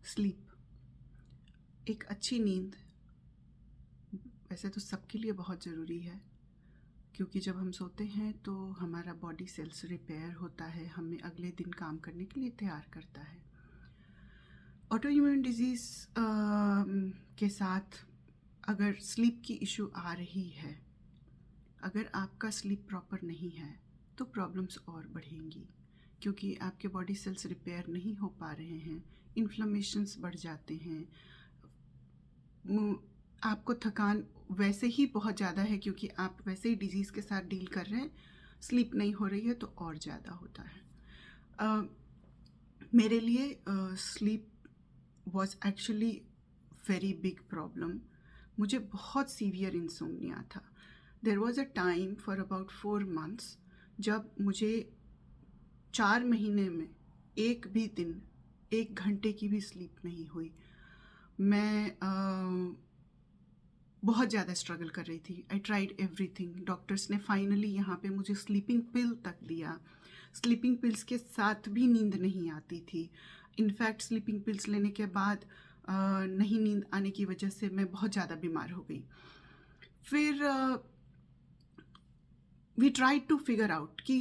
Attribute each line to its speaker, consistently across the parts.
Speaker 1: Sleep. एक अच्छी नींद वैसे तो सबके लिए बहुत ज़रूरी है, क्योंकि जब हम सोते हैं तो हमारा बॉडी सेल्स रिपेयर होता है, हमें अगले दिन काम करने के लिए तैयार करता है। ऑटो इम्यून डिजीज़ के साथ अगर स्लीप की इशू आ रही है, अगर आपका स्लीप प्रॉपर नहीं है तो प्रॉब्लम्स और बढ़ेंगी, क्योंकि आपके बॉडी सेल्स रिपेयर नहीं हो पा रहे हैं, इन्फ्लेमेशंस बढ़ जाते हैं, आपको थकान वैसे ही बहुत ज़्यादा है क्योंकि आप वैसे ही डिजीज़ के साथ डील कर रहे हैं, स्लीप नहीं हो रही है तो और ज़्यादा होता है। मेरे लिए sleep was actually very big problem. मुझे बहुत सीवियर इंसोम्निया था। There was a time for about 4 months जब मुझे 4 महीने में एक भी दिन 1 घंटे की भी स्लीप नहीं हुई। मैं बहुत ज़्यादा स्ट्रगल कर रही थी। I tried everything. डॉक्टर्स ने फाइनली यहाँ पे मुझे स्लीपिंग पिल तक दिया। स्लीपिंग पिल्स के साथ भी नींद नहीं आती थी। इनफैक्ट स्लीपिंग पिल्स लेने के बाद नहीं नींद आने की वजह से मैं बहुत ज़्यादा बीमार हो गई। फिर we tried to figure out कि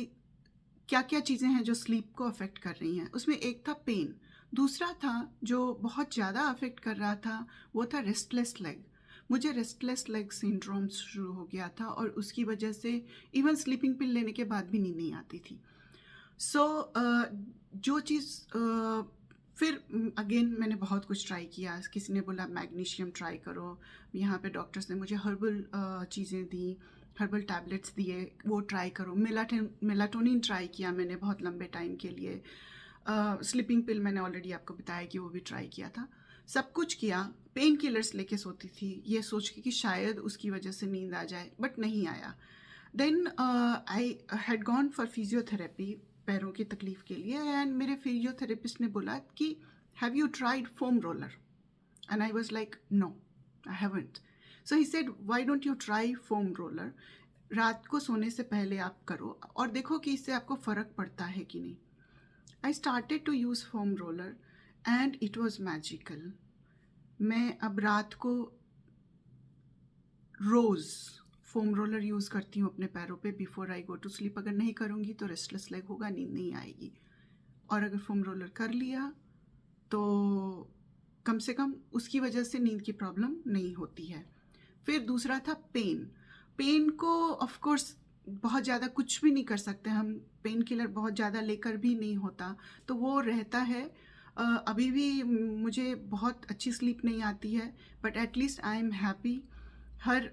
Speaker 1: क्या क्या चीज़ें हैं जो स्लीप को अफेक्ट कर रही हैं। उसमें एक था पेन, दूसरा था जो बहुत ज़्यादा अफेक्ट कर रहा था वो था रेस्टलेस लेग। मुझे रेस्टलेस लेग सिंड्रोम शुरू हो गया था और उसकी वजह से इवन स्लीपिंग पिल लेने के बाद भी नींद नहीं आती थी। सो जो चीज़ फिर अगेन मैंने बहुत कुछ ट्राई किया। किसी ने बोला मैग्नीशियम ट्राई करो, यहाँ पे डॉक्टर्स ने मुझे हर्बल चीज़ें दी, हर्बल टैबलेट्स दिए, वो ट्राई करो। मेलाटोनिन ट्राई किया मैंने बहुत लंबे टाइम के लिए। स्लीपिंग पिल मैंने ऑलरेडी आपको बताया कि वो भी ट्राई किया था। सब कुछ किया, पेन किलर्स लेके सोती थी ये सोच के कि शायद उसकी वजह से नींद आ जाए, बट नहीं आया। Then I had gone for physiotherapy पैरों की तकलीफ़ के लिए, एंड मेरे फिजियोथेरेपिस्ट ने बोला कि have you tried foam roller? And I was like no, I haven't. So he said why don't you try foam roller? रात को सोने से पहले आप करो और देखो कि इससे आपको फ़र्क पड़ता है कि नहीं। I started to use foam roller and it was magical. मैं अब रात को रोज़ फोम रोलर यूज़ करती हूँ अपने पैरों पे before I go to sleep. अगर नहीं करूँगी तो रेस्टलेस लेग होगा, नींद नहीं आएगी। और अगर फोम रोलर कर लिया तो कम से कम उसकी वजह से नींद की प्रॉब्लम नहीं होती है। फिर दूसरा था पेन। पेन को ऑफ कोर्स बहुत ज़्यादा कुछ भी नहीं कर सकते हम, पेन किलर बहुत ज़्यादा लेकर भी नहीं होता, तो वो रहता है। अभी भी मुझे बहुत अच्छी स्लीप नहीं आती है, but at least I am happy. हर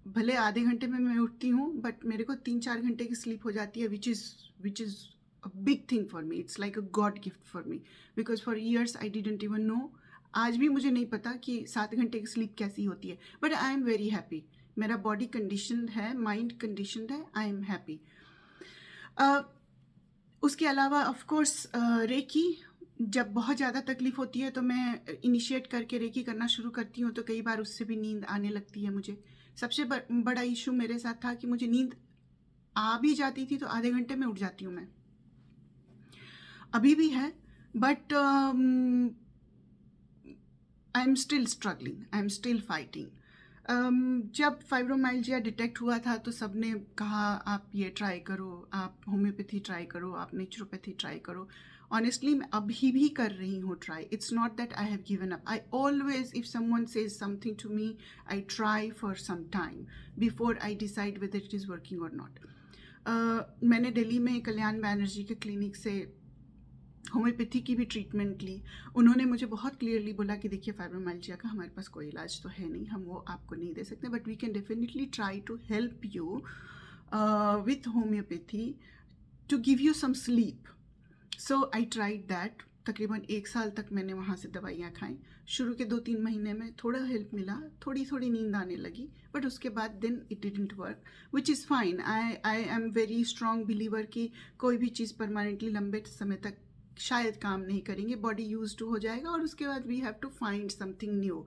Speaker 1: भले आधे घंटे में मैं उठती हूँ, बट मेरे को 3-4 घंटे की स्लीप हो जाती है, which is a big thing for me. It's like a God gift for me, because for years I didn't even know. आज भी मुझे नहीं पता कि 7 घंटे की स्लीप कैसी होती है, but I am very happy. मेरा बॉडी कंडीशन है, माइंड कंडीशन है, आई एम हैप्पी। उसके अलावा ऑफ कोर्स रेकी, जब बहुत ज़्यादा तकलीफ़ होती है तो मैं इनिशिएट करके रेकी करना शुरू करती हूँ, तो कई बार उससे भी नींद आने लगती है मुझे। सबसे बड़ा इशू मेरे साथ था कि मुझे नींद आ भी जाती थी तो आधे घंटे में उठ जाती हूँ मैं। अभी भी है, but I am still struggling, I am still fighting. जब फाइब्रोमाइल्जिया डिटेक्ट हुआ था तो सब ने कहा आप ये ट्राई करो, आप होम्योपैथी ट्राई करो, आप नेचुरोपैथी ट्राई करो। ऑनेस्टली मैं अभी भी कर रही हूँ try. It's not that I have given up. I always, if someone says something to me, I try for some time before I decide whether it is working or not. मैंने दिल्ली में कल्याण बैनर्जी के clinic से homeopathy की भी treatment ली। उन्होंने मुझे बहुत clearly बोला कि देखिए फाइब्रोमाइल्जिया का हमारे पास कोई इलाज तो है नहीं, हम वो आपको नहीं दे सकते, but we can definitely try to help you with homeopathy to give you some sleep. So I tried that. तकरीबन 1 साल तक मैंने वहाँ से दवाइयाँ खाई। शुरू के 2-3 महीने में थोड़ा हेल्प मिला, थोड़ी थोड़ी नींद आने लगी, बट उसके बाद then it didn't work, which is fine. I am very strong believer कि कोई भी चीज़ परमानेंटली लंबे समय तक शायद काम नहीं करेंगे, बॉडी यूज टू हो जाएगा और उसके बाद we have to find something new.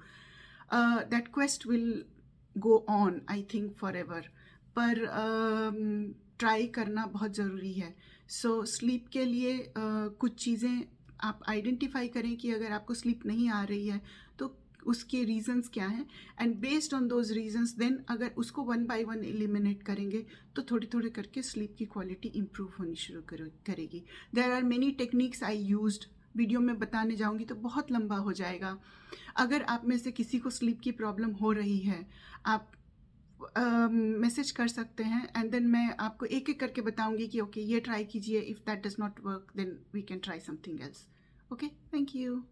Speaker 1: That quest will go on I think forever, पर ट्राई करना बहुत ज़रूरी है। सो स्लीप के लिए कुछ चीज़ें आप आइडेंटिफाई करें कि अगर आपको स्लीप नहीं आ रही है तो उसके रीजंस क्या हैं, and based on those reasons then अगर उसको वन बाय वन एलिमिनेट करेंगे तो थोड़ी थोड़ी करके स्लीप की क्वालिटी इंप्रूव होनी शुरू करेगी. There are many techniques I used, video में बताने जाऊंगी तो बहुत लंबा हो जाएगा. अगर आप में से किसी को स्लीप की प्रॉब्लम हो रही है, आप मैसेज कर सकते हैं, एंड देन मैं आपको एक एक करके बताऊंगी कि ओके ये ट्राई कीजिए, if that does not work then we can try something else. Okay, thank you.